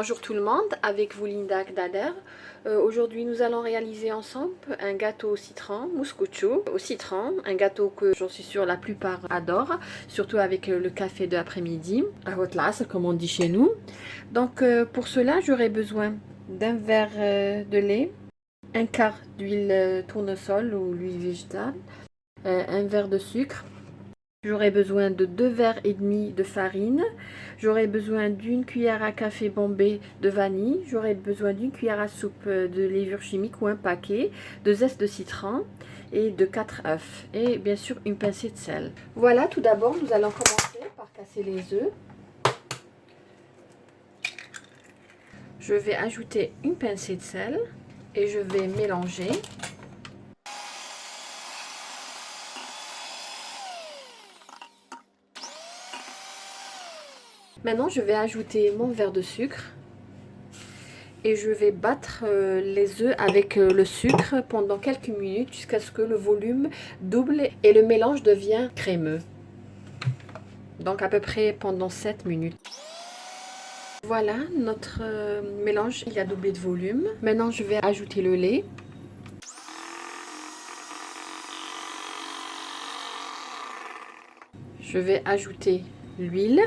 Bonjour tout le monde, avec vous Linda Dader. Aujourd'hui nous allons réaliser ensemble un gâteau au citron, mouscouchou au citron, un gâteau que j'en suis sûre la plupart adorent, surtout avec le café de l'après-midi, à haute tasse comme on dit chez nous. Donc pour cela j'aurai besoin d'un verre de lait, un quart d'huile tournesol ou l'huile végétale, un verre de sucre. J'aurai besoin de 2 verres et demi de farine. J'aurai besoin d'une cuillère à café bombée de vanille. J'aurai besoin d'une cuillère à soupe de levure chimique ou un paquet, de zeste de citron et de 4 œufs. Et bien sûr une pincée de sel. Voilà, tout d'abord nous allons commencer par casser les œufs. Je vais ajouter une pincée de sel et je vais mélanger. Maintenant, je vais ajouter mon verre de sucre et je vais battre les œufs avec le sucre pendant quelques minutes jusqu'à ce que le volume double et le mélange devient crémeux. Donc à peu près pendant 7 minutes. Voilà, notre mélange il a doublé de volume. Maintenant, je vais ajouter le lait. Je vais ajouter l'huile.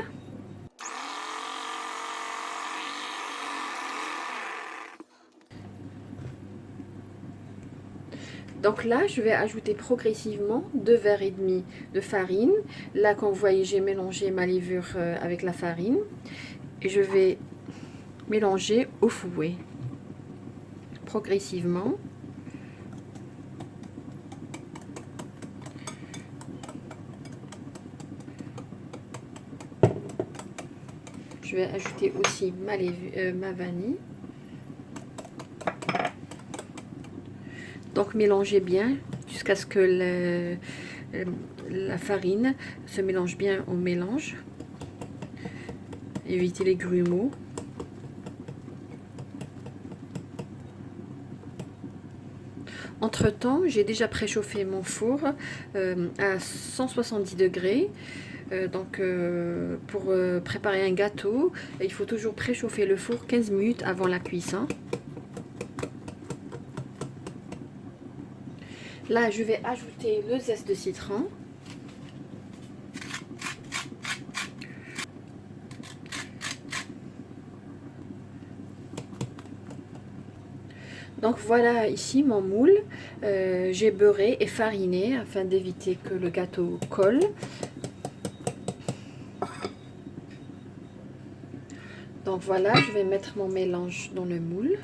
Donc là, je vais ajouter progressivement 2 verres et demi de farine. Là, comme vous voyez, j'ai mélangé ma levure avec la farine. Et je vais mélanger au fouet, progressivement. Je vais ajouter aussi ma vanille. Donc mélangez bien jusqu'à ce que la farine se mélange bien au mélange. Évitez les grumeaux. Entre-temps, j'ai déjà préchauffé mon four à 170 degrés. Pour préparer un gâteau, il faut toujours préchauffer le four 15 minutes avant la cuisson. Là, je vais ajouter le zeste de citron. Donc voilà ici mon moule. J'ai beurré et fariné afin d'éviter que le gâteau colle. Donc voilà, je vais mettre mon mélange dans le moule.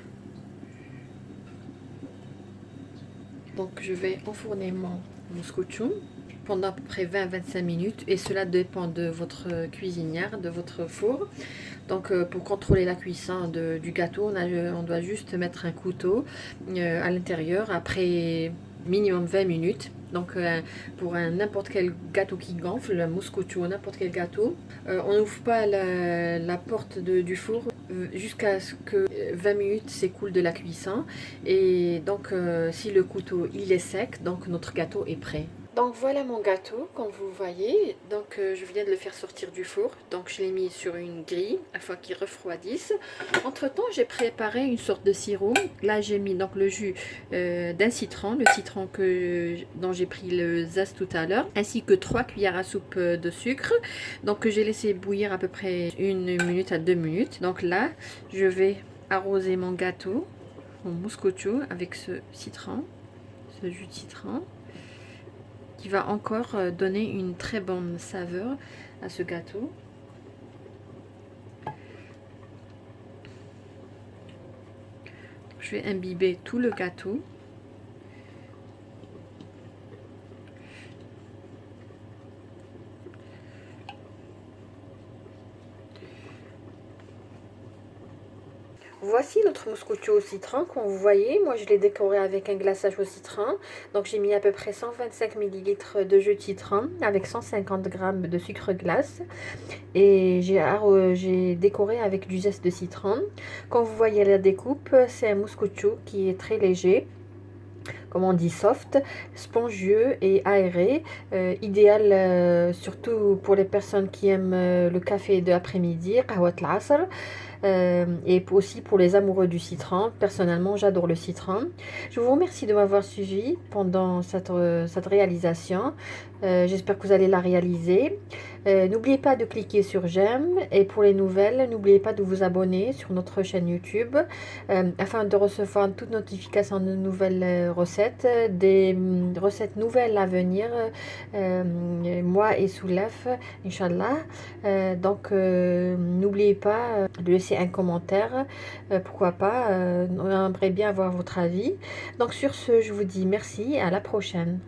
Donc je vais enfourner mon mouscouchou pendant à peu près 20-25 minutes et cela dépend de votre cuisinière, de votre four. Donc pour contrôler la cuisson du gâteau, on doit juste mettre un couteau à l'intérieur après minimum 20 minutes. Donc pour n'importe quel gâteau qui gonfle, le mouscouchou, n'importe quel gâteau, on n'ouvre pas la porte du four jusqu'à ce que 20 minutes s'écoulent de la cuisson. Et donc si le couteau il est sec, donc notre gâteau est prêt. Donc voilà mon gâteau, comme vous voyez. Donc je viens de le faire sortir du four. Donc je l'ai mis sur une grille afin qu'il refroidisse. Entre temps, j'ai préparé une sorte de sirop. Là j'ai mis donc le jus d'un citron, le citron dont j'ai pris le zeste tout à l'heure, ainsi que 3 cuillères à soupe de sucre. Donc j'ai laissé bouillir à peu près 1 minute à 2 minutes. Donc là, je vais arroser mon gâteau, mon mouscouchou avec ce citron, ce jus de citron, qui va encore donner une très bonne saveur à ce gâteau. Je vais imbiber tout le gâteau. Voici notre mouscouchou au citron, comme vous voyez. Moi, je l'ai décoré avec un glaçage au citron. Donc, j'ai mis à peu près 125 ml de jus de citron avec 150 g de sucre glace. Et j'ai décoré avec du zeste de citron. Comme vous voyez la découpe, c'est un mouscouchou qui est très léger. comme on dit, soft, spongieux et aéré. Idéal surtout pour les personnes qui aiment le café de l'après-midi, qahwat al-asr. Et aussi pour les amoureux du citron. Personnellement, j'adore le citron. Je vous remercie de m'avoir suivi pendant cette réalisation. J'espère que vous allez la réaliser. N'oubliez pas de cliquer sur j'aime et pour les nouvelles, n'oubliez pas de vous abonner sur notre chaîne YouTube afin de recevoir toute notification de nouvelles recettes, des recettes nouvelles à venir, moi et Soulef, Inch'Allah. N'oubliez pas de laisser un commentaire, pourquoi pas, on aimerait bien avoir votre avis. Donc sur ce, je vous dis merci et à la prochaine.